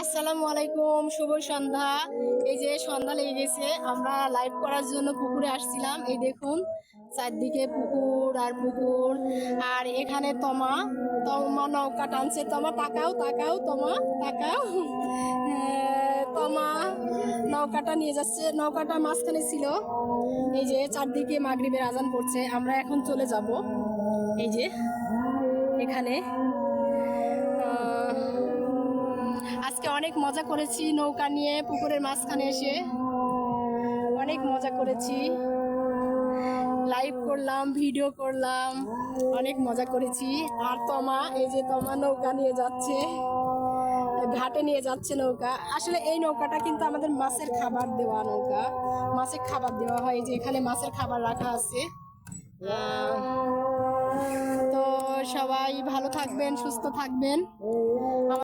আসসালামু আলাইকুম, শুভ সন্ধ্যা। এই যে সন্ধ্যা লেগে গেছে, আমরা লাইভ করার জন্য পুকুরে আসছিলাম। এই দেখুন চারদিকে পুকুর আর পুকুর, আর এখানে তমা তমা নৌকা টানছে। তমা তাকাও তাকাও, তমা তাকাও। তমা নৌকাটা নিয়ে যাচ্ছে, নৌকাটা মাঝখানে ছিল। এই যে চারদিকে মাগরিবের আজান পড়ছে, আমরা এখন চলে যাব। এই যে এখানে আজকে অনেক মজা করেছি নৌকা নিয়ে পুকুরের মাঝখানে এসে, অনেক মজা করেছি। লাইভ করলাম, ভিডিও করলাম, অনেক মজা করেছি। আর তমা, এই যে তমা নৌকা নিয়ে যাচ্ছে, ঘাটে নিয়ে যাচ্ছে নৌকা। আসলে এই নৌকাটা কিন্তু আমাদের মাছের খাবার দেওয়া নৌকা, মাছের খাবার দেওয়া হয়। যে এখানে মাছের খাবার রাখা আছে। তো সবাই ভালো থাকবেন, সুস্থ থাকবেন।